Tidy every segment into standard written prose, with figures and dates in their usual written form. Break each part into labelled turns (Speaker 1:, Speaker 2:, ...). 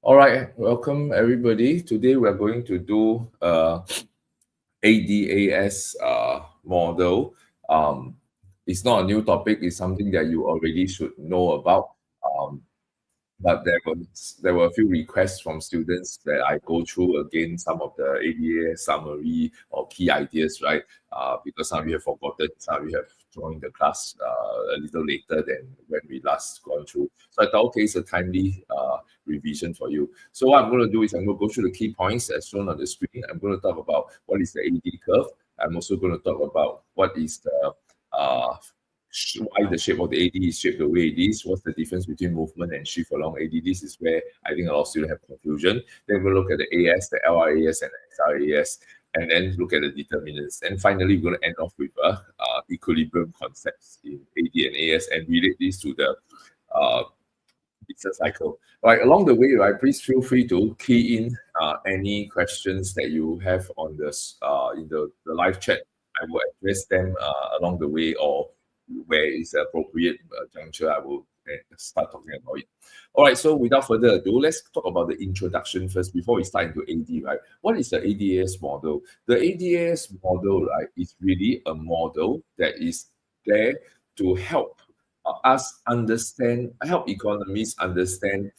Speaker 1: All right, welcome everybody. Today we're going to do ADAS model. It's not a new topic. It's something that you already should know about. Um, but there were a few requests from students that I go through again some of the ADA summary or key ideas, right? Because some of you have forgotten, some of you have joined the class a little later than when we last gone through. So I thought, okay, it's a timely revision for you. So what I'm going to do is I'm going to go through the key points as shown on the screen. I'm going to talk about what is the AD curve. I'm also going to talk about what is the why the shape of the AD is shaped the way it is, what's the difference between movement and shift along AD. This is where I think a lot of students have confusion. Then we'll look at the AS, the LRAS, and the SRAS, and then look at the determinants. And finally, we're going to end off with equilibrium concepts in AD and AS and relate this to the business cycle. Right, along the way, right, please feel free to key in any questions that you have on this in the live chat. I will address them along the way, or where is the appropriate juncture, I will start talking about it. All right, so without further ado, let's talk about the introduction first before we start into AD, right? What is the ADAS model? The ADAS model, right, is really a model that is there to help us understand, help economists understand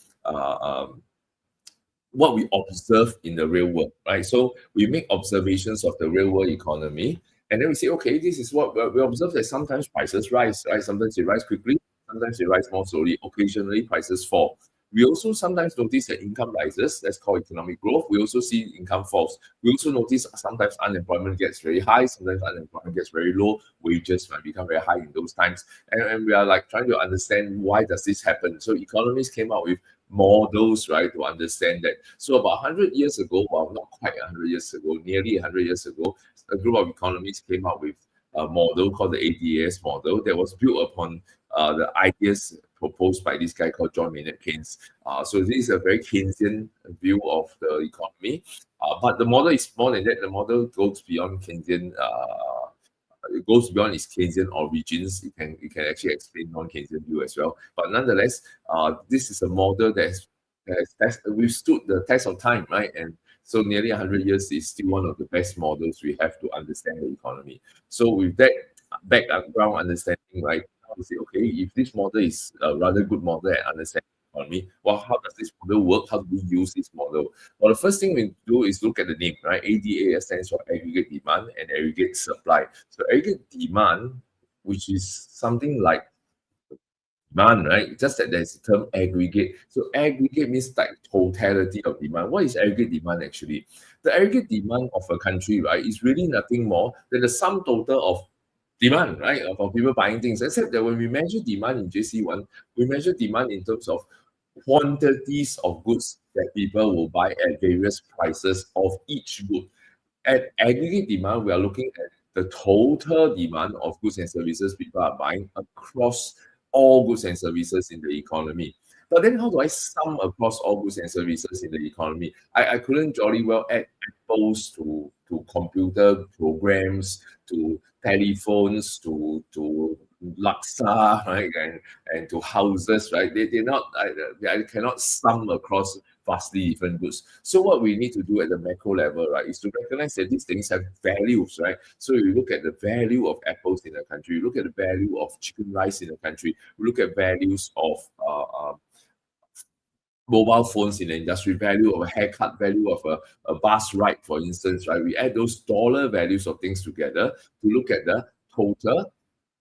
Speaker 1: what we observe in the real world, right? So we make observations of the real world economy, and then we say, okay, this is what we observe that sometimes prices rise, right? Sometimes they rise quickly, sometimes they rise more slowly. Occasionally, prices fall. We also sometimes notice that income rises. That's called economic growth. We also see income falls. We also notice sometimes unemployment gets very high, sometimes unemployment gets very low. Wages might become very high in those times. And we are like trying to understand why does this happen. So economists came out with models, right, to understand that. So about 100 years ago, well, not quite 100 years ago, nearly 100 years ago, a group of economists came up with a model called the ADAS model that was built upon the ideas proposed by this guy called John Maynard Keynes. So this is a very Keynesian view of the economy. But the model is more than that. The model goes beyond Keynesian. It goes beyond its Keynesian origins. It can actually explain non-Keynesian view as well. But nonetheless, this is a model that's withstood the test of time, right? And so nearly 100 years is still one of the best models we have to understand the economy. So with that background understanding, right, now we say, okay, if this model is a rather good model at understanding the economy, well, how does this model work? How do we use this model? Well, the first thing we do is look at the name, right? ADA stands for aggregate demand and aggregate supply. So aggregate demand, which is something like demand, right? Just that there's a term aggregate. So aggregate means like totality of demand. What is aggregate demand actually? The aggregate demand of a country, right, is really nothing more than the sum total of demand, right, of people buying things. Except that when we measure demand in JC1, we measure demand in terms of quantities of goods that people will buy at various prices of each good. At aggregate demand, we are looking at the total demand of goods and services people are buying across all goods and services in the economy. But then how do I sum across all goods and services in the economy? I couldn't jolly well add apples to computer programs, to telephones, to laksa, right, and to houses, right? They're not, I cannot sum across vastly different goods. So what we need to do at the macro level, right, is to recognize that these things have values, right? So you look at the value of apples in a country, you look at the value of chicken rice in a country, you look at values of mobile phones in the industry, value of a haircut, value of a bus ride, for instance, right? We add those dollar values of things together to look at the total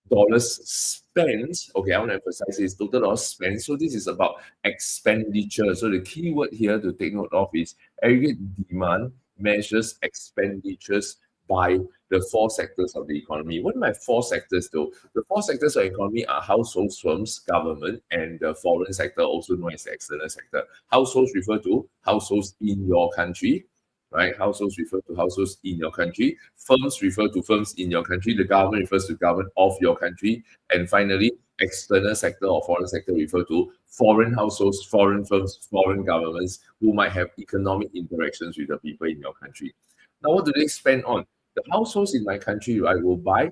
Speaker 1: dollars spent. Okay, I want to emphasize this total dollars spent. So this is about expenditure. So the key word here to take note of is aggregate demand measures expenditures by the four sectors of the economy. What are my four sectors though? The four sectors of the economy are households, firms, government, and the foreign sector, also known as the external sector. Households refer to households in your country, right? Households refer to households in your country. Firms refer to firms in your country. The government refers to government of your country. And finally, external sector or foreign sector refer to foreign households, foreign firms, foreign governments who might have economic interactions with the people in your country. Now, what do they spend on? The households in my country, right, will buy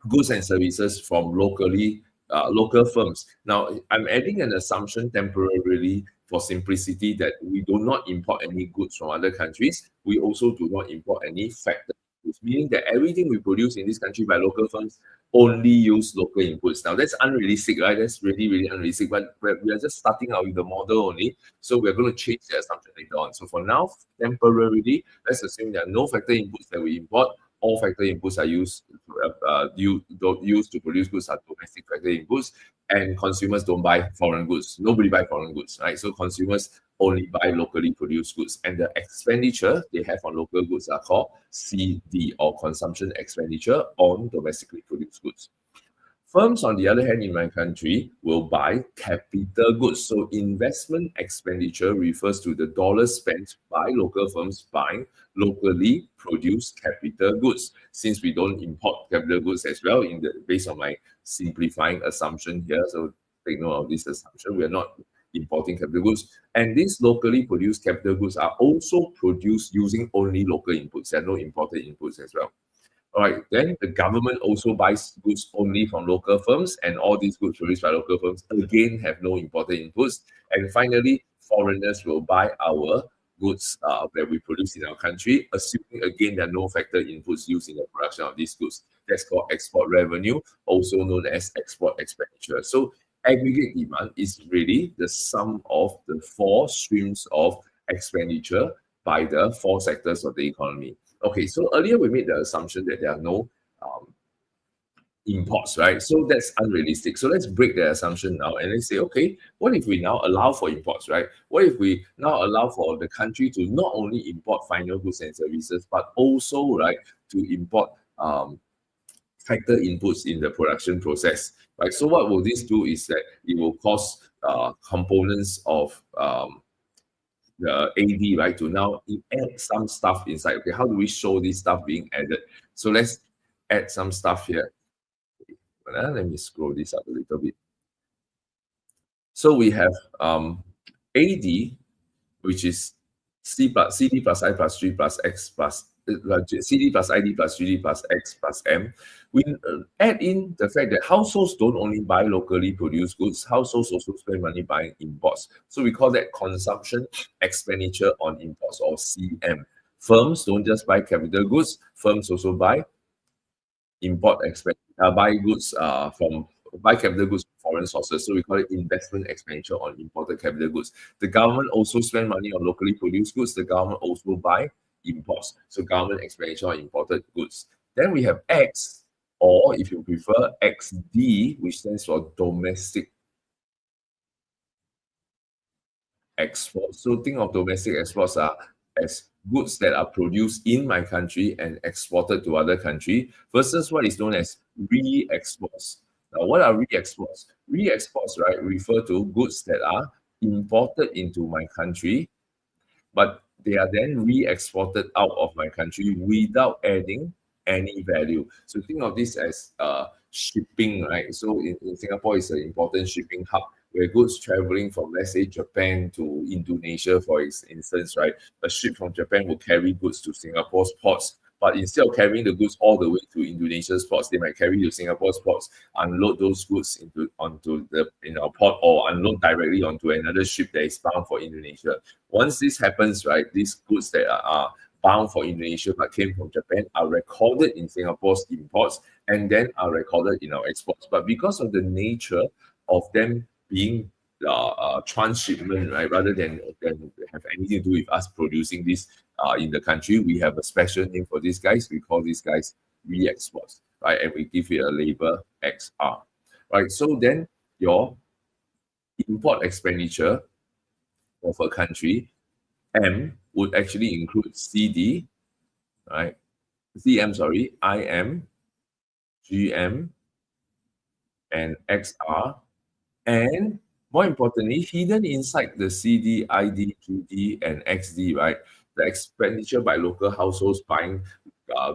Speaker 1: goods and services from local firms. Now, I'm adding an assumption temporarily for simplicity that we do not import any goods from other countries. We also do not import any factory inputs, meaning that everything we produce in this country by local firms only use local inputs. Now that's unrealistic, right? That's really, really unrealistic. But we are just starting out with the model only. So we're going to change the assumption later on. So for now, temporarily, let's assume there are no factory inputs that we import. All factory inputs are used to produce goods are domestic factory inputs, and consumers don't buy foreign goods. Nobody buy foreign goods, right? So consumers only buy locally produced goods, and the expenditure they have on local goods are called CD, or consumption expenditure on domestically produced goods. Firms, on the other hand, in my country, will buy capital goods. So investment expenditure refers to the dollars spent by local firms buying locally produced capital goods. Since we don't import capital goods as well, based on my simplifying assumption here, so take note of this assumption, we are not importing capital goods. And these locally produced capital goods are also produced using only local inputs. There are no imported inputs as well. All right, then the government also buys goods only from local firms, and all these goods produced by local firms again have no imported inputs. And finally, foreigners will buy our goods that we produce in our country, assuming again there are no factor inputs used in the production of these goods. That's called export revenue, also known as export expenditure. So aggregate demand is really the sum of the four streams of expenditure by the four sectors of the economy. Okay, so earlier we made the assumption that there are no imports, right? So that's unrealistic. So let's break that assumption now and let's say, okay, what if we now allow for imports, right? What if we now allow for the country to not only import final goods and services, but also, right, to import factor inputs in the production process, right? So what will this do is that it will cause components of the AD, right, to now add some stuff inside. Okay, how do we show this stuff being added? So let's add some stuff here. Let me scroll this up a little bit. So we have AD, which is CD plus I plus G plus X plus CD plus ID plus GD plus X plus M. We add in the fact that households don't only buy locally produced goods, households also spend money buying imports. So we call that consumption expenditure on imports, or CM. Firms don't just buy capital goods, firms also buy buy capital goods from foreign sources. So we call it investment expenditure on imported capital goods. The government also spend money on locally produced goods. The government also buy imports. So government expenditure on imported goods. Then we have X, or if you prefer, XD, which stands for domestic exports. So think of domestic exports as goods that are produced in my country and exported to other country, versus what is known as re-exports. Now, what are re-exports? Re-exports, right, refer to goods that are imported into my country, but they are then re-exported out of my country without adding any value. So think of this as shipping, right? So in Singapore, it's an important shipping hub where goods traveling from, let's say, Japan to Indonesia, for instance, right? A ship from Japan will carry goods to Singapore's ports, but instead of carrying the goods all the way to Indonesia's ports, they might carry to Singapore's ports, unload those goods onto the port, or unload directly onto another ship that is bound for Indonesia. Once this happens, right, these goods that are bound for Indonesia but came from Japan are recorded in Singapore's imports and then are recorded in our exports. But because of the nature of them being transshipment, right, rather than have anything to do with us producing this in the country, we have a special name for these guys. We call these guys re-exports, right? And we give it a label XR, right? So then your import expenditure of a country, M, would actually include CD, right? CM, sorry, IM, GM, and XR. And more importantly, hidden inside the CD, ID, GD, and XD, right? The expenditure by local households buying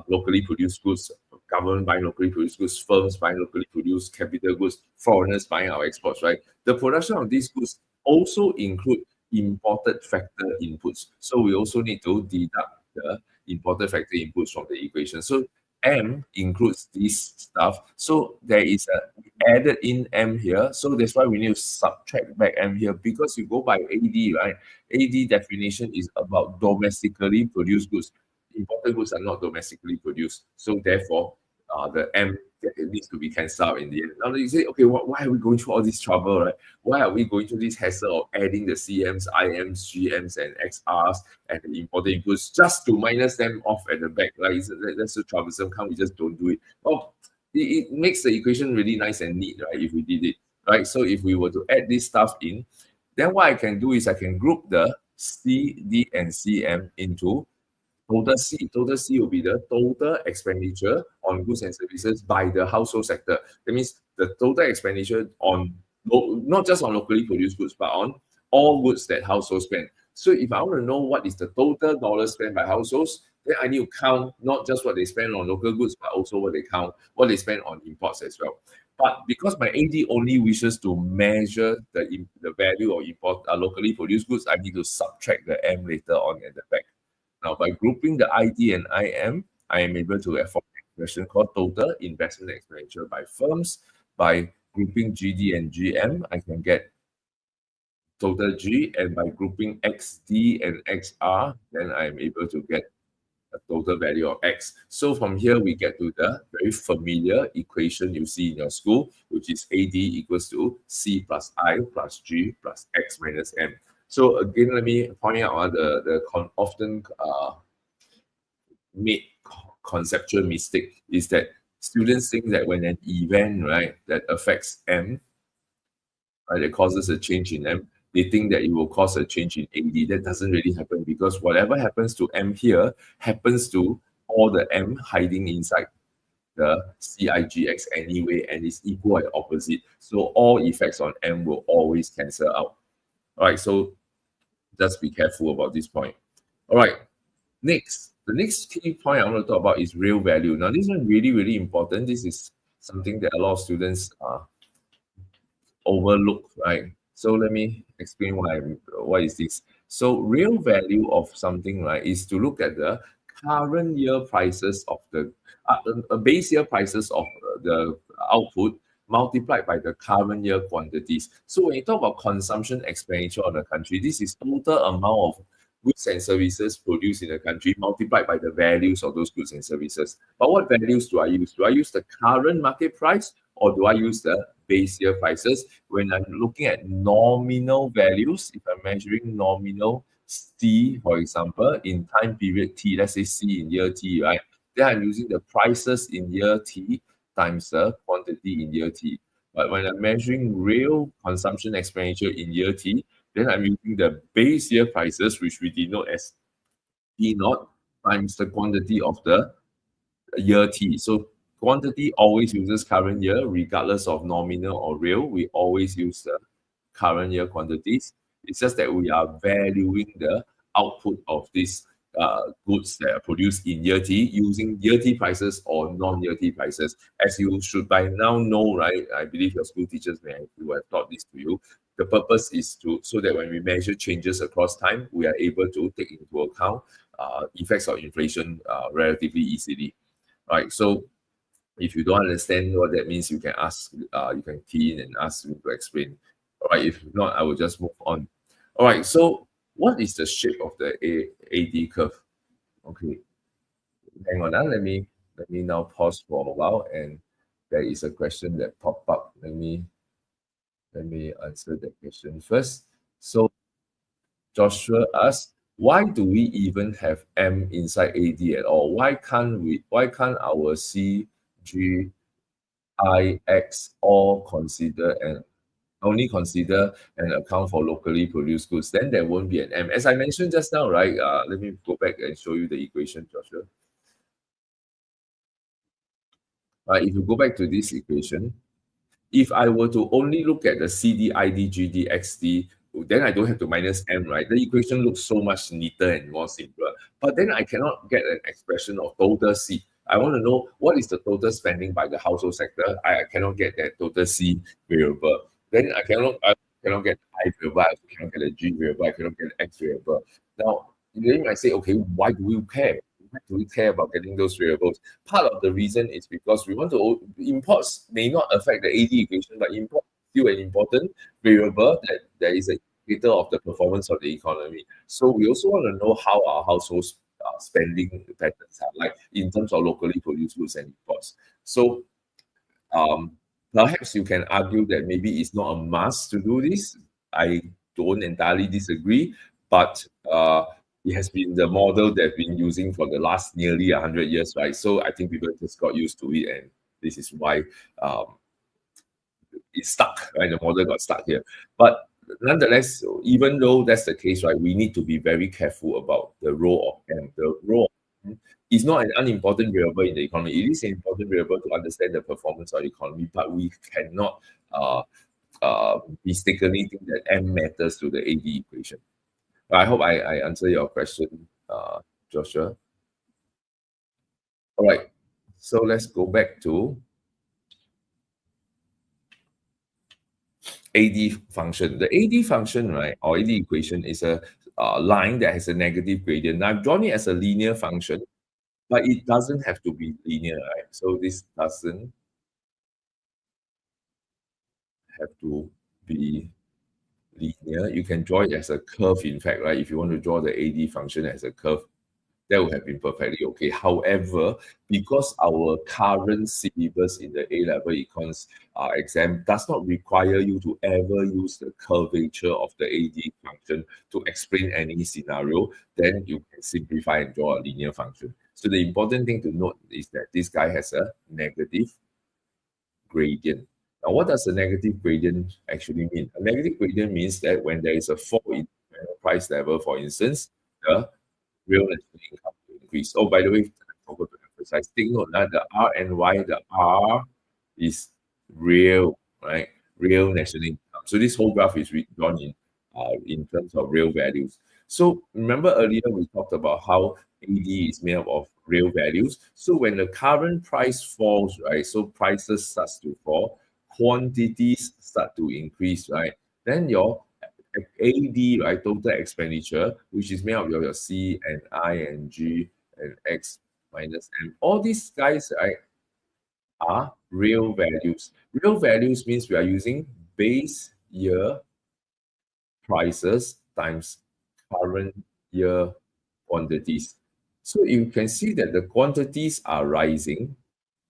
Speaker 1: locally produced goods, government buying locally produced goods, firms buying locally produced capital goods, foreigners buying our exports, right? The production of these goods also include imported factor inputs. So we also need to deduct the imported factor inputs from the equation. So M includes this stuff. So there is a added in M here. So that's why we need to subtract back M here because you go by AD, right? AD definition is about domestically produced goods. Imported goods are not domestically produced. So therefore, the M it needs to be cancelled out in the end. Now you say, okay, why are we going through all this trouble, right? Why are we going through this hassle of adding the CMs, IMs, GMs, and XRs and the imported goods just to minus them off at the back? Like, that's so troublesome. Can't we just don't do it? Well, it makes the equation really nice and neat, right? If we did it, right? So if we were to add this stuff in, then what I can do is I can group the C, D, and CM into total C. Total C will be the total expenditure on goods and services by the household sector. That means the total expenditure on not just on locally produced goods, but on all goods that households spend. So if I want to know what is the total dollars spent by households, then I need to count not just what they spend on local goods, but also what they spend on imports as well. But because my AD only wishes to measure the value of import locally produced goods, I need to subtract the M later on at the back. Now, by grouping the ID and IM, I am able to form an expression called total investment expenditure by firms. By grouping GD and GM, I can get total G, and by grouping XD and XR, then I'm able to get a total value of X. So from here, we get to the very familiar equation you see in your school, which is AD equals to C plus I plus G plus X minus M. So again, let me point out often made conceptual mistake is that students think that when an event, right, that affects M, right, that causes a change in M, they think that it will cause a change in AD. That doesn't really happen because whatever happens to M here happens to all the M hiding inside the CIGX anyway, and is equal and opposite. So all effects on M will always cancel out. All right, so just be careful about this point. All right, next, the next key point I want to talk about is real value. Now, this one really, really important. This is something that a lot of students overlook, right? So let me explain what is this. So real value of something, right, is to look at the current year prices of the base year prices of the output multiplied by the current year quantities. So when you talk about consumption expenditure of the country, this is total amount of goods and services produced in the country multiplied by the values of those goods and services. But what values do I use? Do I use the current market price or do I use the base year prices? When I'm looking at nominal values, if I'm measuring nominal T, for example, in time period T, let's say C in year T, right? Then I'm using the prices in year T times the quantity in year T. But when I'm measuring real consumption expenditure in year T, then I'm using the base year prices, which we denote as T naught times the quantity of the year T. So quantity always uses current year, regardless of nominal or real. We always use the current year quantities. It's just that we are valuing the output of these goods that are produced in year T using year T prices or non-year T prices. As you should by now know, right? I believe your school teachers may have taught this to you. The purpose is so that when we measure changes across time, we are able to take into account effects of inflation relatively easily. Right. So if you don't understand what that means, you can ask, you can key in and ask me to explain. All right. If not, I will just move on. All right. So what is the shape of the AD curve? Okay. Hang on. Let me now pause for a while, and there is a question that popped up. Let me answer that question first. So Joshua asks, why do we even have M inside AD at all? Why can't our C, G, I, X all consider and only consider and account for locally produced goods? Then there won't be an M. As I mentioned just now, right? Let me go back and show you the equation, Joshua. If you go back to this equation, if I were to only look at the CD, ID, GD, XD, then I don't have to minus M, right? The equation looks so much neater and more simpler. But then I cannot get an expression of total C. I want to know what is the total spending by the household sector. I cannot get that total C variable. Then I cannot get I variable. I cannot get a G variable. I cannot get an X variable. Now, then I say, okay, why do we care? why do we care about getting those variables? Part of the reason is because we want to imports may not affect the AD equation, but import is still an important variable that is an indicator of the performance of the economy. So we also want to know how our households spending patterns are like in terms of locally produced goods and imports. So um, perhaps you can argue that maybe it's not a must to do this. I don't entirely disagree, but it has been the model they've been using for the last nearly 100 years, right? So I think people just got used to it, and this is why um, it's stuck, right? The model got stuck here. But nonetheless, even though that's the case, right, we need to be very careful about the role of M. The role of M is not an unimportant variable in the economy. It is an important variable to understand the performance of the economy, but we cannot uh, mistakenly think that M matters to the AD equation. I hope I answer your question, Joshua. All right. So let's go back to AD function. The AD function, right, or AD equation is a line that has a negative gradient. Now, I've drawn it as a linear function, but it doesn't have to be linear, right? So this doesn't have to be linear. You can draw it as a curve, in fact, right? If you want to draw the AD function as a curve, that would have been perfectly okay. However, because our current syllabus in the A-level econs exam does not require you to ever use the curvature of the AD function to explain any scenario, then you can simplify and draw a linear function. So the important thing to note is that this guy has a negative gradient. Now, what does a negative gradient actually mean? A negative gradient means that when there is a fall in price level, for instance, the real national income to increase. Oh, by the way, I forgot to emphasize, take note that the R and Y, the R is real, right? Real national income. So this whole graph is drawn in terms of real values. So remember earlier we talked about how AD is made up of real values. So when the current price falls, right? So prices starts to fall, quantities start to increase, right? Then your AD, right, total expenditure, which is made up of your C and I and G and X minus M. All these guys, right, are real values. Real values means we are using base year prices times current year quantities. So you can see that the quantities are rising,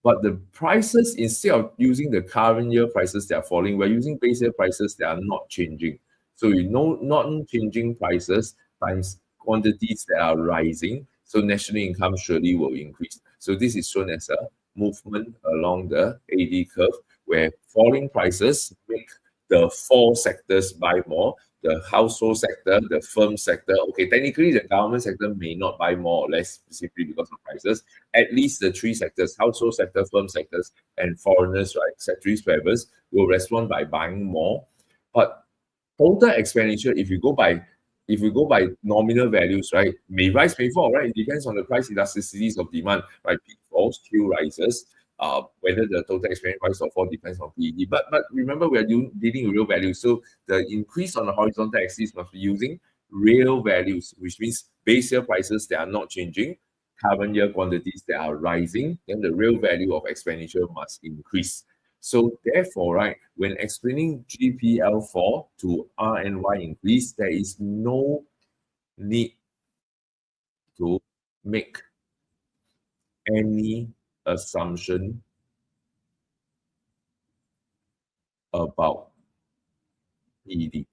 Speaker 1: but the prices, instead of using the current year prices that are falling, we're using base year prices that are not changing. So you know, not changing prices times quantities that are rising. So national income surely will increase. So this is shown as a movement along the AD curve where falling prices make the four sectors buy more. The household sector, the firm sector, okay, technically the government sector may not buy more or less simply because of prices. At least the three sectors, household sector, firm sectors, and foreigners, right, sectors, drivers, will respond by buying more. But total expenditure, if you go by nominal values, right, may rise, may fall, right? It depends on the price elasticities of demand, right? Peak falls, Q rises. Whether the total expenditure rise or fall depends on PED. But remember, we are dealing with real values. So the increase on the horizontal axis must be using real values, which means base year prices that are not changing, current year quantities that are rising, then the real value of expenditure must increase. So therefore, right, when explaining GPL4 to R and Y increase, there is no need to make any assumption about PED.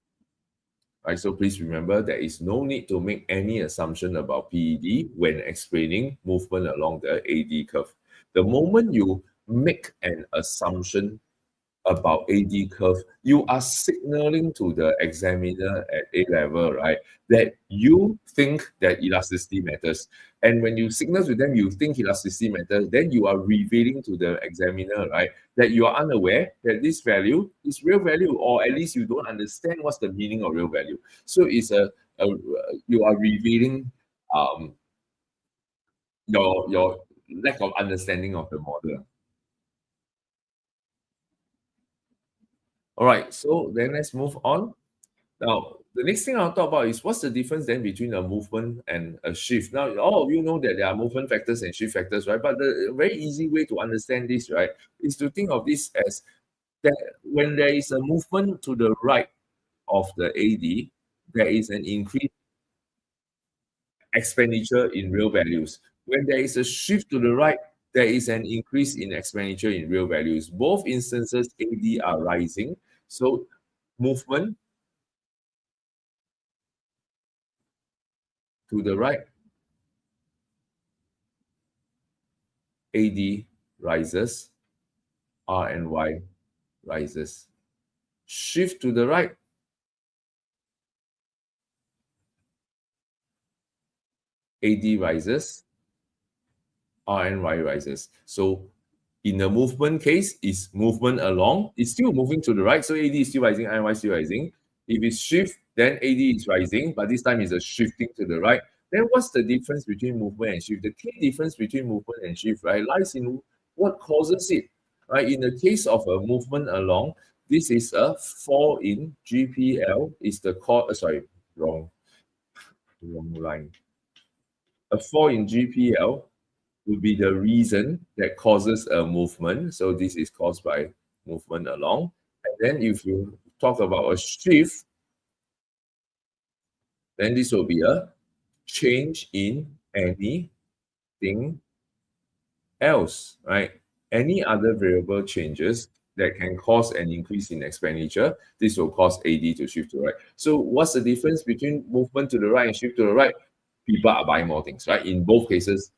Speaker 1: Right, so please remember there is no need to make any assumption about PED when explaining movement along the AD curve. The moment you make an assumption about AD curve, you are signaling to the examiner at A level, right, that you think that elasticity matters. And when you signal to them you think elasticity matters, then you are revealing to the examiner, right, that you are unaware that this value is real value, or at least you don't understand what's the meaning of real value. So it's a you are revealing um, your lack of understanding of the model. All right, so then let's move on. Now, the next thing I'll talk about is what's the difference then between a movement and a shift. Now, all of you know that there are movement factors and shift factors, right? But the very easy way to understand this, right, is to think of this as that when there is a movement to the right of the AD, there is an increase expenditure in real values. When there is a shift to the right, there is an increase in expenditure in real values. Both instances, AD are rising. So movement to the right, AD rises, R and Y rises. Shift to the right, AD rises, R and Y rises. So in the movement case, is movement along. It's still moving to the right, so AD is still rising, R and Y still rising. If it's shift, then AD is rising, but this time is a shifting to the right. Then what's the difference between movement and shift? The key difference between movement and shift, right, lies in what causes it. Right? In the case of a movement along, this is a fall in GPL. Is the cause? Sorry, wrong line. A fall in GPL would be the reason that causes a movement. So this is caused by movement along. And then if you talk about a shift, then this will be a change in anything else, right? Any other variable changes that can cause an increase in expenditure, this will cause AD to shift to the right. So what's the difference between movement to the right and shift to the right? People are buying more things, right? In both cases,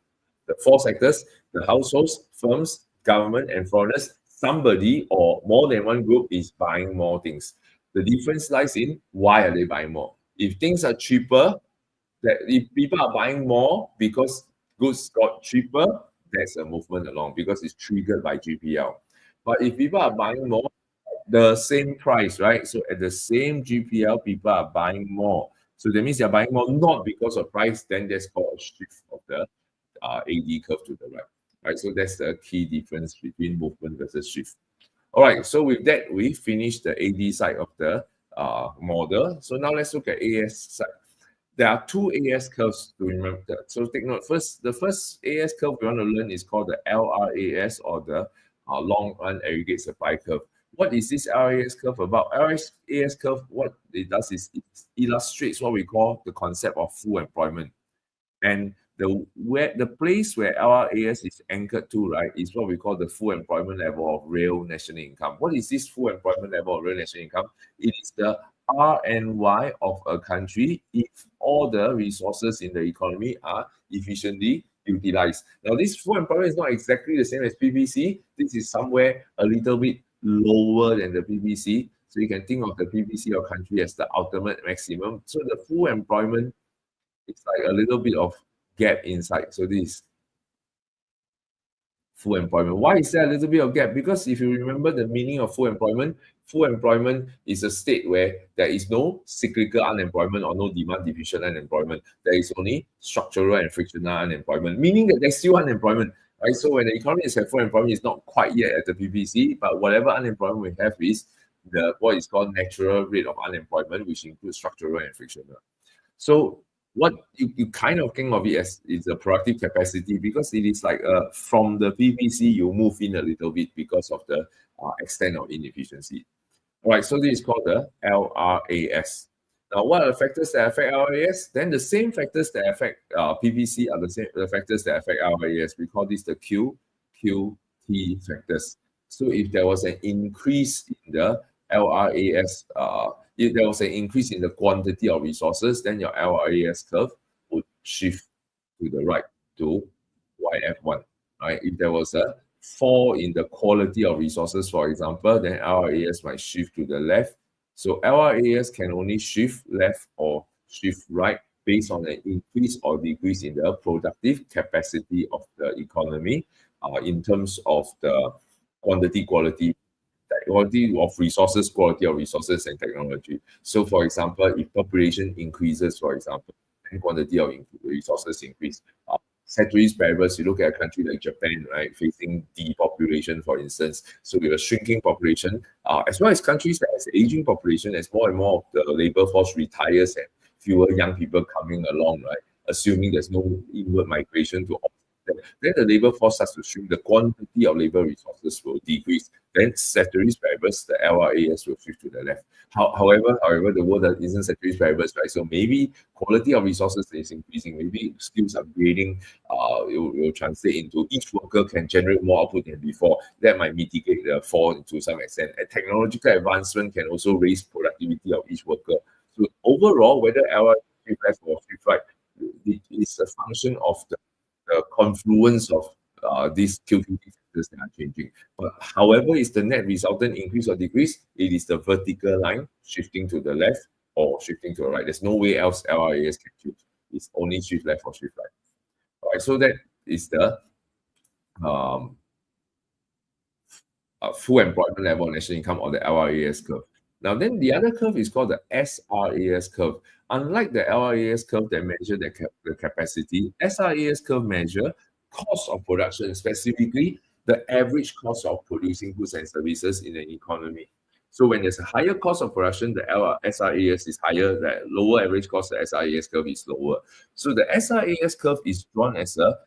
Speaker 1: the four sectors, the households, firms, government, and foreigners, somebody or more than one group is buying more things. The difference lies in why are they buying more? If things are cheaper, that if people are buying more because goods got cheaper, that's a movement along because it's triggered by GPL. But if people are buying more, the same price, right? So at the same GPL, people are buying more. So that means they're buying more not because of price, then that's called a shift of the AD curve to the right. Right, so that's the key difference between movement versus shift. All right, so with that, we finished the AD side of the model. So now let's look at AS side. There are two AS curves to remember. So take note. First, the first AS curve we want to learn is called the LRAS, or the long run aggregate supply curve. What is this LRAS curve about? LRAS curve, what it does is it illustrates what we call the concept of full employment. And the place where LRAS is anchored to, right, is what we call the full employment level of real national income. What is this full employment level of real national income? It is the R and Y of a country if all the resources in the economy are efficiently utilized. Now, this full employment is not exactly the same as PPC. This is somewhere a little bit lower than the PPC. So you can think of the PPC of country as the ultimate maximum. So the full employment, it's like a little bit of gap inside. So this is full employment. Why is there a little bit of gap? Because if you remember the meaning of full employment is a state where there is no cyclical unemployment or no demand deficient unemployment. There is only structural and frictional unemployment, meaning that there's still unemployment. Right? So when the economy is at full employment, it's not quite yet at the PPC, but whatever unemployment we have is the what is called natural rate of unemployment, which includes structural and frictional. So what you kind of think of it as is a productive capacity, because it is like from the PPC you move in a little bit because of the extent of inefficiency. All right, so this is called the LRAS. Now, what are the factors that affect LRAS? Then the same factors that affect PPC are the factors that affect LRAS. We call this the QT factors. So if there was an increase in the LRAS, if there was an increase in the quantity of resources, then your LRAS curve would shift to the right to YF1. Right? If there was a fall in the quality of resources, for example, then LRAS might shift to the left. So LRAS can only shift left or shift right based on an increase or decrease in the productive capacity of the economy in terms of the quality of resources, quality of resources, and technology. So, for example, if population increases, for example, and quantity of resources increase, ceteris paribus, you look at a country like Japan, right, facing depopulation, for instance. So with a shrinking population, as well as countries that has aging population, as more and more of the labor force retires and fewer young people coming along, right, assuming there's no inward migration to offset that, then the labor force starts to shrink, the quantity of labor resources will decrease. Then ceteris paribus, the LRAS will shift to the left. However, the world isn't ceteris paribus, right? So maybe quality of resources is increasing, maybe skills upgrading will translate into each worker can generate more output than before. That might mitigate the fall to some extent. And technological advancement can also raise productivity of each worker. So overall, whether LRAS shift left or shift right, it is a function of the confluence of these QQT factors that are changing. But however, is the net resultant increase or decrease? It is the vertical line shifting to the left or shifting to the right. There's no way else LRAS can shift. It's only shift left or shift right. All right, so that is the um, full employment level of national income, or the LRAS curve. Now, then the other curve is called the SRAS curve. Unlike the LRAS curve that measure the capacity, SRAS curve measure cost of production, specifically the average cost of producing goods and services in an economy. So when there's a higher cost of production, the SRAS is higher, the lower average cost, the SRAS curve is lower. So the SRAS curve is drawn as a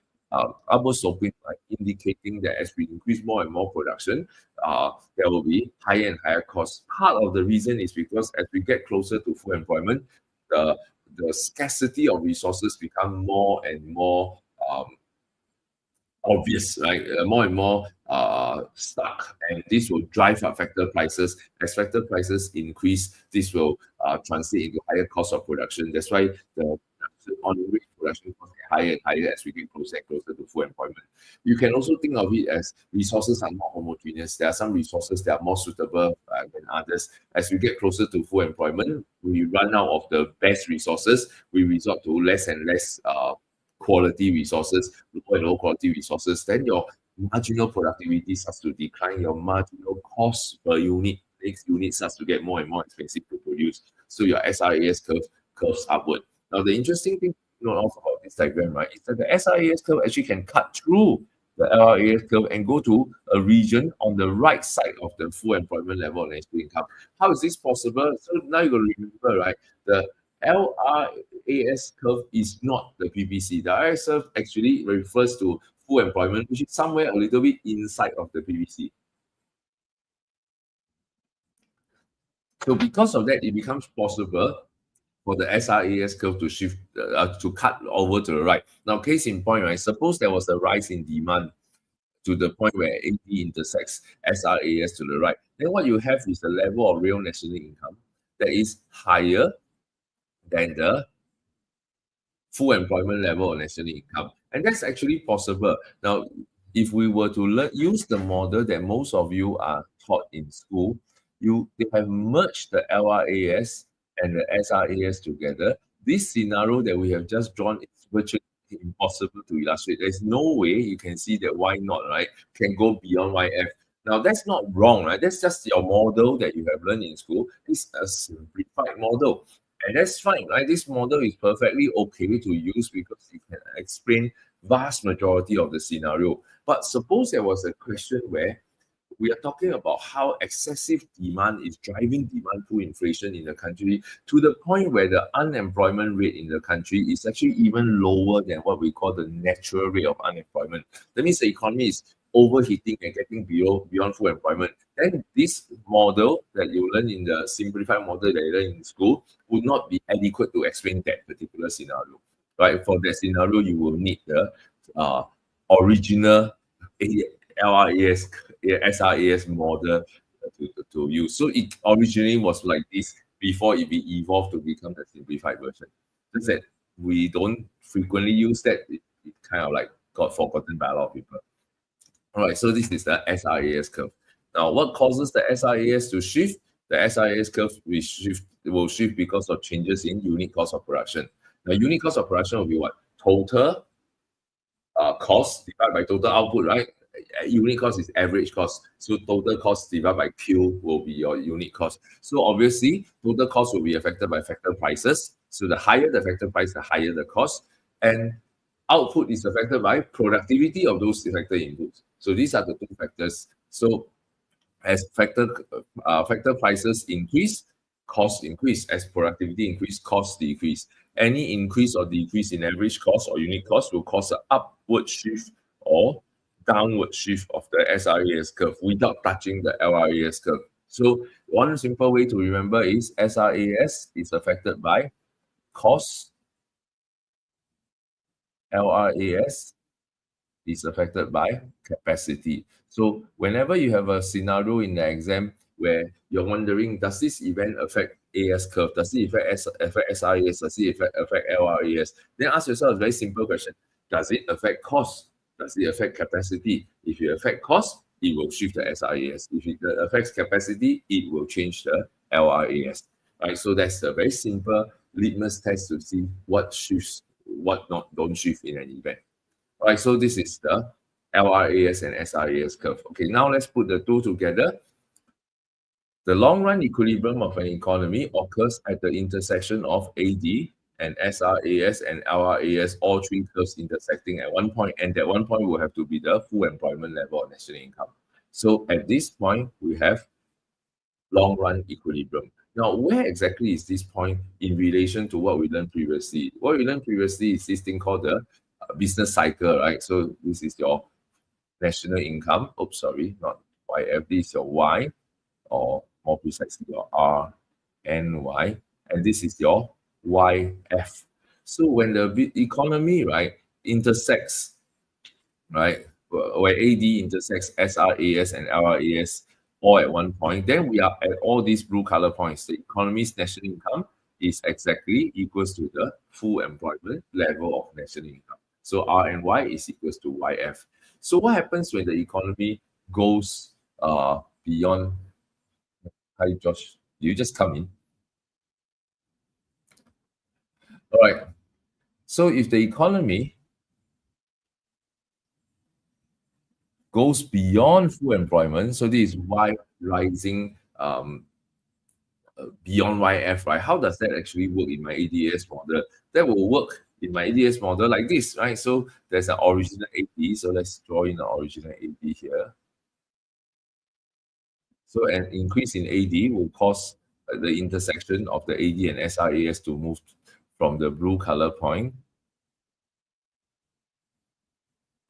Speaker 1: upward sloping line, indicating that as we increase more and more production, there will be higher and higher costs. Part of the reason is because as we get closer to full employment, the scarcity of resources become more and more obvious, right? More and more stuck, and this will drive up factor prices. As factor prices increase, this will translate into higher cost of production. That's why the on average production costs get higher and higher as we get closer and closer to full employment. You can also think of it as resources are not homogeneous. There are some resources that are more suitable than others. As we get closer to full employment, we run out of the best resources. We resort to less and less quality resources, low and low quality resources, then your marginal productivity starts to decline. Your marginal cost per unit, next unit, starts to get more and more expensive to produce. So your SRAS curve curves upward. Now, the interesting thing to note off about this diagram, right, is that the SRAS curve actually can cut through the LRAS curve and go to a region on the right side of the full employment level of national income. How is this possible? So now you got to remember, right, the LRAS curve is not the PPC. The LRAS curve actually refers to full employment, which is somewhere a little bit inside of the PPC. So because of that, it becomes possible for the SRAS curve to shift, to cut over to the right. Now, case in point, right? Suppose there was a rise in demand to the point where AD intersects SRAS to the right. Then what you have is the level of real national income that is higher than the full employment level of national income. And that's actually possible. Now, if we were to use the model that most of you are taught in school, they have merged the LRAS and the SRAS together. This scenario that we have just drawn is virtually impossible to illustrate. There's no way you can see that Y naught, right, can go beyond YF. Now, that's not wrong, right? That's just your model that you have learned in school. It's a simplified model. And that's fine, right? This model is perfectly okay to use because it can explain vast majority of the scenario. But suppose there was a question where we are talking about how excessive demand is driving demand through inflation in the country to the point where the unemployment rate in the country is actually even lower than what we call the natural rate of unemployment. That means the economy is overheating and getting beyond full employment. Then this model that you learn in the simplified model that you learn in school would not be adequate to explain that particular scenario. Right? For that scenario, you will need the original LRAS, SRAS model to use. So it originally was like this before it evolved to become the simplified version. Just that we don't frequently use that. It kind of like got forgotten by a lot of people. All right, so this is the SRAS curve. Now, what causes the SRAS to shift? The SRAS curve will shift because of changes in unit cost of production. Now, unit cost of production will be what? Total cost divided by total output, right? Unit cost is average cost. So total cost divided by Q will be your unit cost. So obviously, total cost will be affected by factor prices. So the higher the factor price, the higher the cost. And output is affected by productivity of those factor inputs. So these are the two factors. So as factor prices increase, costs increase. As productivity increase, costs decrease. Any increase or decrease in average cost or unit cost will cause an upward shift or downward shift of the SRAS curve without touching the LRAS curve. So one simple way to remember is SRAS is affected by cost, LRAS is affected by capacity. So whenever you have a scenario in the exam where you're wondering, does this event affect AS curve? Does it affect SRAS? Does it affect LRAS? Then ask yourself a very simple question. Does it affect cost? Does it affect capacity? If it affect cost, it will shift the SRAS. If it affects capacity, it will change the LRAS. Right? So that's a very simple litmus test to see what shifts, what not don't shift in an event. All right, so this is the LRAS and SRAS curve. Okay, now let's put the two together. The long run equilibrium of an economy occurs at the intersection of AD and SRAS and LRAS, all three curves intersecting at one point, and that one point will have to be the full employment level of national income. So at this point, we have long run equilibrium. Now, where exactly is this point in relation to what we learned previously? What we learned previously is this thing called the business cycle, right? So this is your national income. Oops, sorry, not YF. This is your Y, or more precisely, your RNY, and this is your YF. So when the economy, right, intersects, right, where AD intersects SRAS and LRAS all at one point, then we are at all these blue color points. The economy's national income is exactly equals to the full employment level of national income. So R and Y is equals to YF. So what happens when the economy goes beyond? Hi, Josh. You just come in. All right. So if the economy goes beyond full employment, so this is Y rising beyond YF, right? How does that actually work in my ADS model? That will work in my ADS model like this, right? So there's an original AD. So let's draw in the original AD here. So an increase in AD will cause the intersection of the AD and SRAS to move from the blue color point,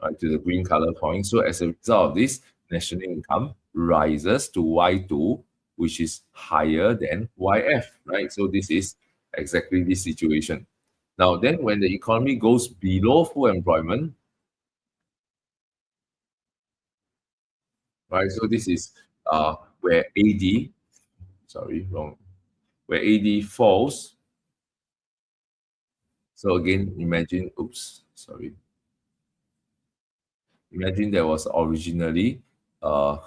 Speaker 1: right, to the green color point. So as a result of this, national income rises to Y2, which is higher than YF, right? So this is exactly this situation. Now, then when the economy goes below full employment, right? So this is where AD, sorry, wrong, where AD falls. So again, imagine, oops, sorry. Imagine there was originally, it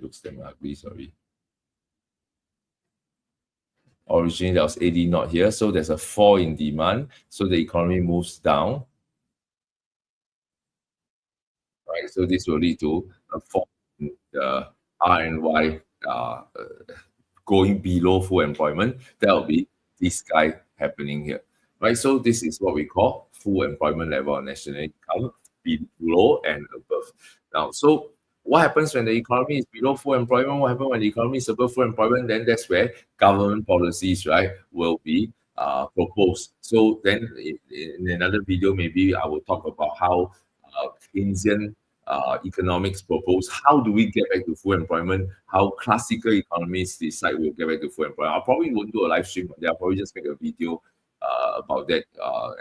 Speaker 1: looks damn ugly, sorry. Originally, there was AD not here, so there's a fall in demand, so the economy moves down, right? So this will lead to a fall in the R and Y going below full employment. That will be this guy happening here, right? So this is what we call full employment level of national income, below and above. Now, so what happens when the economy is below full employment? What happens when the economy is above full employment? Then that's where government policies, right, will be proposed. So then in another video, maybe I will talk about how Keynesian economics propose how do we get back to full employment, how classical economists decide we'll get back to full employment. I probably won't do a live stream on that. I'll probably just make a video about that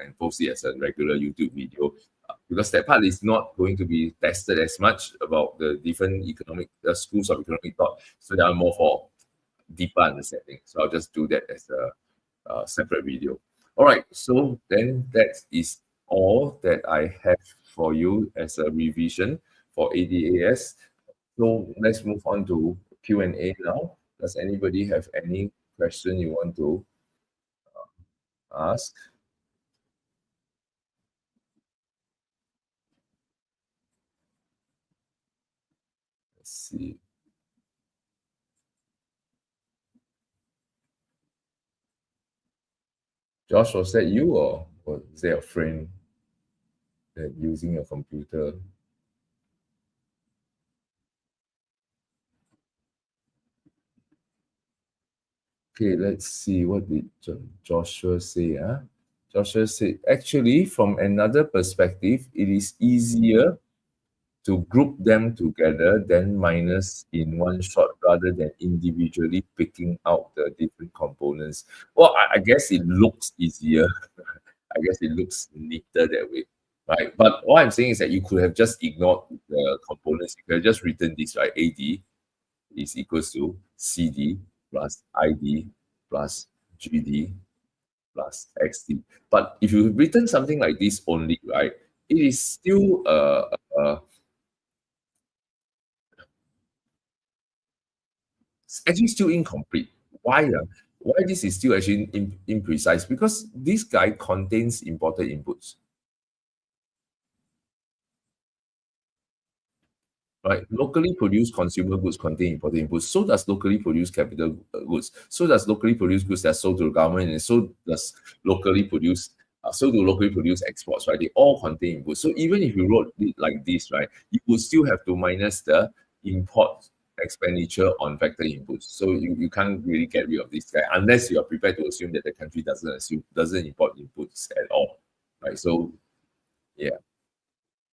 Speaker 1: and post it as a regular YouTube video because that part is not going to be tested as much about the different economic schools of economic thought. So they are more for deeper understanding. So I'll just do that as a separate video. All right, so then that is all that I have for you as a revision for ADAS. So let's move on to Q&A now. Does anybody have any question you want to ask? Let's see. Josh, was that you or was there a friend that using a computer? Okay, let's see. What did Joshua say? Joshua said, actually, from another perspective, it is easier to group them together than minus in one shot rather than individually picking out the different components. Well, I guess it looks easier. I guess it looks neater that way, right? But what I'm saying is that you could have just ignored the components. You could have just written this, right? AD is equals to CD plus ID plus GD plus XD. But if you've written something like this only, right, it is still actually still incomplete. Why? Why this is still actually imprecise? Because this guy contains imported inputs. Right? Locally produced consumer goods contain imported inputs. So does locally produced capital goods. So does locally produced goods that are sold to the government, and so does locally produced. So do locally produced exports, right? They all contain inputs. So even if you wrote it like this, right, you would still have to minus the import expenditure on factor inputs. So you can't really get rid of this guy unless you are prepared to assume that the country doesn't import inputs at all, right? So yeah,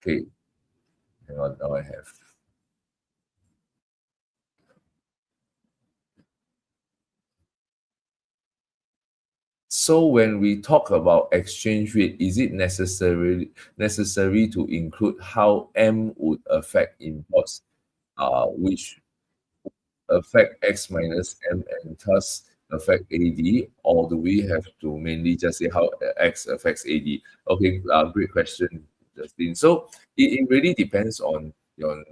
Speaker 1: okay. Hang on, now I have. So when we talk about exchange rate, is it necessary to include how M would affect imports, which affect X minus M and thus affect AD, or do we have to mainly just say how X affects AD? Okay, great question, Justin. So it really depends on your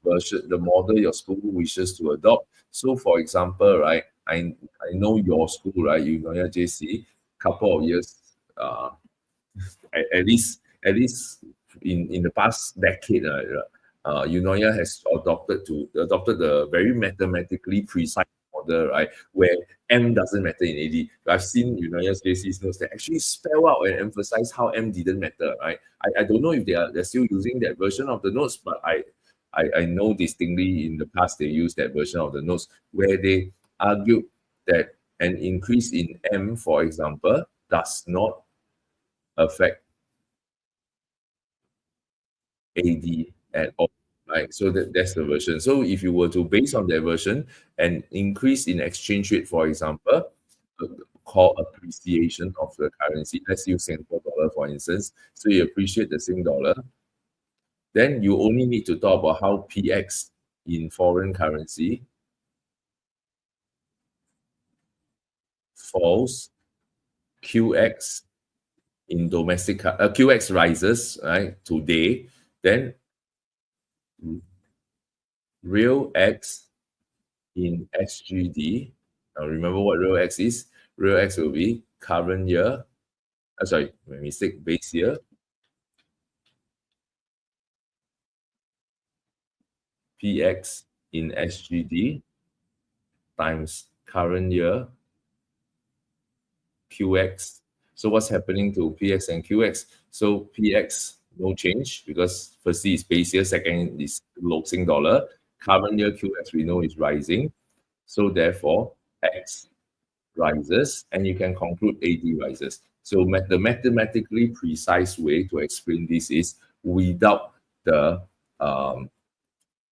Speaker 1: version, the model your school wishes to adopt. So for example, right, I know your school, right, Eunoia JC, couple of years at least in the past decade, Eunoia has adopted the very mathematically precise model, right, where M doesn't matter in AD. I've seen Eunoia's JC's notes that actually spell out and emphasize how M didn't matter, right? I don't know if they're still using that version of the notes, but I know distinctly in the past they used that version of the notes where they argued that an increase in M, for example, does not affect AD at all, right? So that's the version. So if you were to base on that version, an increase in exchange rate, for example, uh, call appreciation of the currency. Let's use Singapore dollar, for instance. So you appreciate the Sing dollar, then you only need to talk about how PX in foreign currency falls, QX in domestic, QX rises, right, today, then real X in SGD. Now remember what real X is? Real X will be current year, sorry, my mistake, base year, PX in SGD times current year, QX. So what's happening to PX and QX? So PX, no change because firstly is base year, second is low Sing dollar. Current year QX we know is rising. So therefore, X rises, and you can conclude AD rises. So the mathematically precise way to explain this is without the M,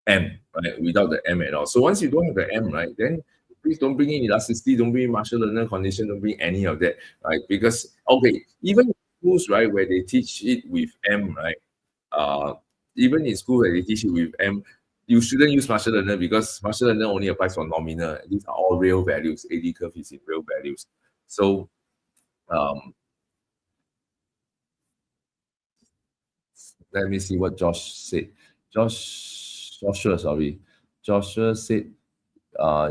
Speaker 1: right? Without the M at all. So once you don't have the M, right, then please don't bring in elasticity, don't bring in Marshall Lerner condition, don't bring any of that, right? Because okay, even in schools, right, where they teach it with M, right, uh, even in school where they teach it with M, you shouldn't use Marshall Lerner because Marshall Lerner only applies for nominal. These are all real values. AD curve is in real values. So um, let me see what Josh said. Joshua, sorry. Joshua said,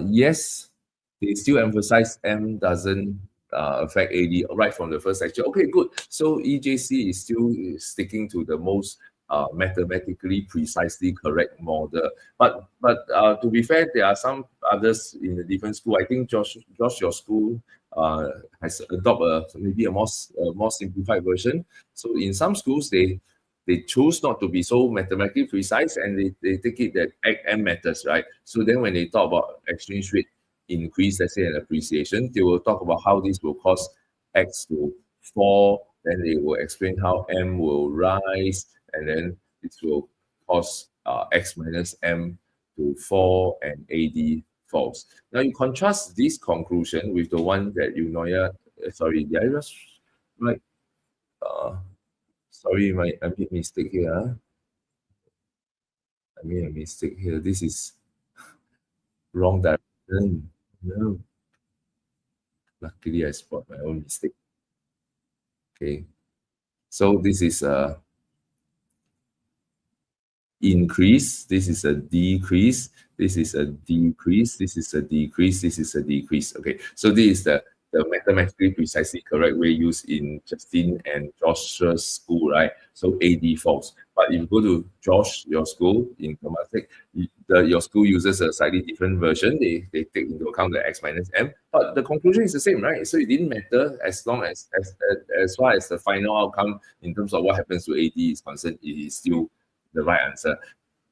Speaker 1: yes, they still emphasize M doesn't affect AD right from the first lecture. Okay, good. So EJC is still sticking to the most mathematically precisely correct model. But to be fair, there are some others in a different school. I think Josh, your school has adopted maybe a more simplified version. So in some schools, they choose not to be so mathematically precise, and they take it that M matters, right? So then when they talk about exchange rate increase, let's say an appreciation, they will talk about how this will cause X to fall, then they will explain how M will rise, and then this will cause X minus M to fall and AD falls. Now you contrast this conclusion with the one that sorry, did I just like, uh, sorry, I made mistake here. I made a mistake here. This is wrong direction. No, luckily I spot my own mistake. Okay, so this is a increase, this is a decrease, this is a decrease, this is a decrease, this is a decrease. Okay, so this is the mathematically precisely correct way used in Justin and Josh's school, right? So AD false. But if you go to Josh, your school in Temasek, your school uses a slightly different version. They take into account the X minus M, but the conclusion is the same, right? So it didn't matter as long as far as the final outcome in terms of what happens to AD is concerned, it is still the right answer.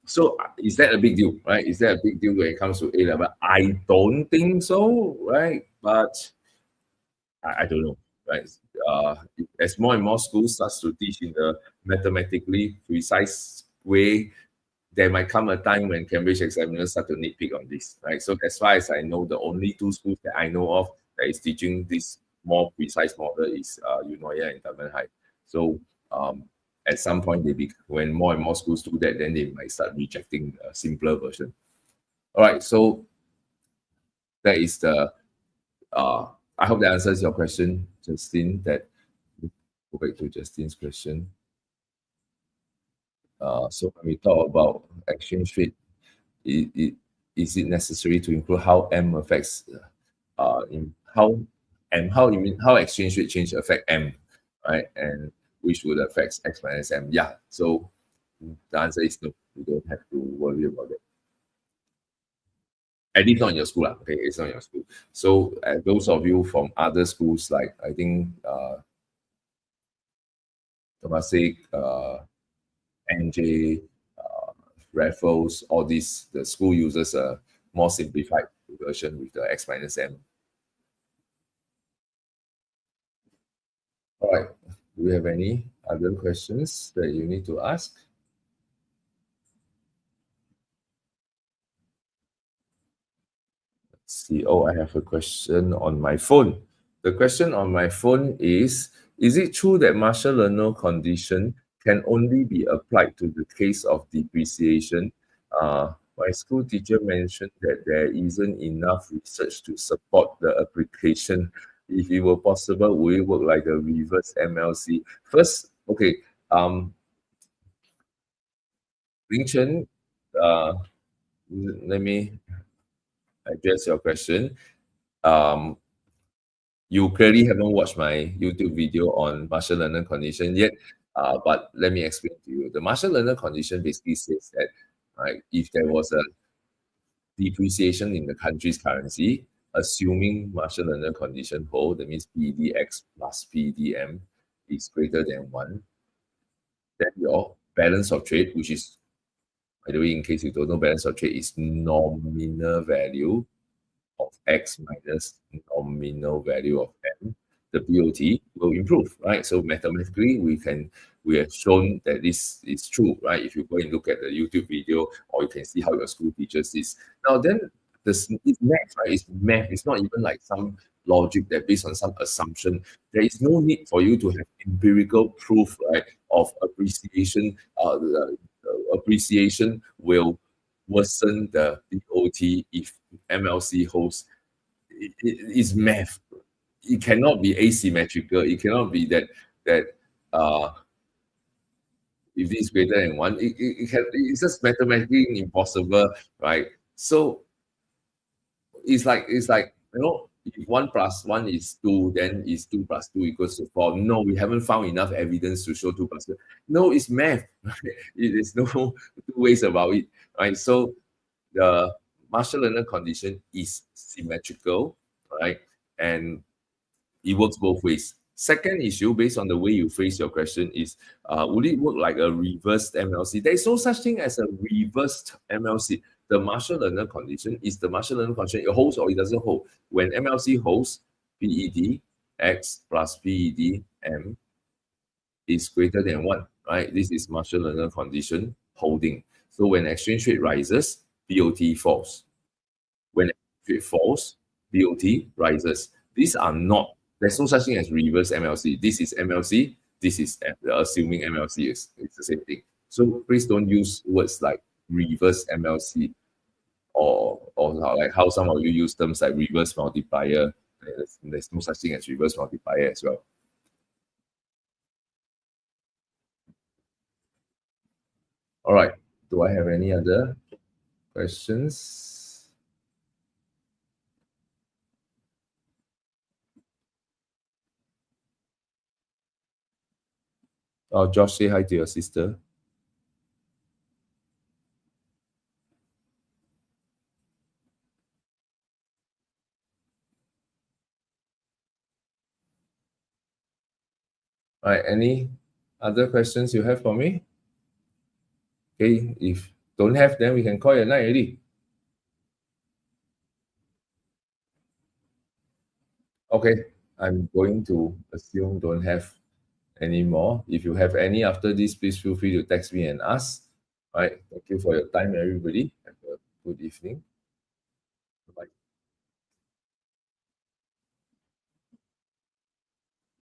Speaker 1: So is that a big deal, right? Is that a big deal when it comes to A level? I don't think so, right? But I don't know, right? As more and more schools starts to teach in the mathematically precise way, there might come a time when Cambridge examiners start to nitpick on this, right? So as far as I know, the only two schools that I know of that is teaching this more precise model is Eunoia and Dunman High. So at some point, when more and more schools do that, then they might start rejecting a simpler version. All right, so that is the I hope that answers your question, Justin. That go back to Justin's question. So when we talk about exchange rate, is it necessary to include how M affects in how exchange rate change affect M, right? And which would affect X minus M. Yeah. So the answer is no. You don't have to worry about it. At least not in your school, okay? It's not in your school. So those of you from other schools, like I think Temasek, NJ, Raffles, all these, the school uses a more simplified version with the X minus M. All right. Do we have any other questions that you need to ask? Let's see. Oh, I have a question on my phone. The question on my phone is it true that Marshall-Lerner condition can only be applied to the case of depreciation? My school teacher mentioned that there isn't enough research to support the application. If it were possible, would it work like a reverse MLC? First, okay, Ling Chen, let me address your question. You clearly haven't watched my YouTube video on Marshall-Lerner condition yet, but let me explain to you. The Marshall-Lerner condition basically says that if there was a depreciation in the country's currency, assuming Marshall-Lerner condition hold, that means PDX plus PDM is greater than 1, then your balance of trade, which is, by the way, in case you don't know, balance of trade is nominal value of X minus nominal value of M, the BOT will improve, right? So mathematically, we have shown that this is true, right? If you go and look at the YouTube video, or you can see how your school teaches this. Now then, it's math, right? It's math. It's not even like some logic that based on some assumption. There is no need for you to have empirical proof, right, of appreciation. The appreciation will worsen the BOT if MLC holds. It's math. It cannot be asymmetrical. It cannot be that uh, if this is greater than 1, it's just mathematically impossible, right? So it's like if 1 plus 1 is 2, then is 2 plus 2 equals to 4. No, we haven't found enough evidence to show 2 plus 2. No, it's math. Right? There's no two ways about it, right? So the Marshall-Lerner condition is symmetrical, right? And it works both ways. Second issue, based on the way you phrase your question, is would it work like a reversed MLC? There is no such thing as a reversed MLC. The Marshall-Lerner condition is the Marshall-Lerner condition. It holds or it doesn't hold. When MLC holds, PED X plus PED M is greater than 1, right? This is Marshall-Lerner condition holding. So when exchange rate rises, BOT falls. When exchange rate falls, BOT rises. These are not, there's no such thing as reverse MLC. This is MLC, this is assuming MLC is it's the same thing. So please don't use words like reverse MLC or like how some of you use terms like reverse multiplier. There's no such thing as reverse multiplier as well. All right. Do I have any other questions? Oh, Josh, say hi to your sister. All right. Any other questions you have for me? Okay. If don't have, then we can call it a night already. Okay. I'm going to assume don't have any more. If you have any after this, please feel free to text me and ask. All right. Thank you for your time, everybody. Have a good evening. Bye.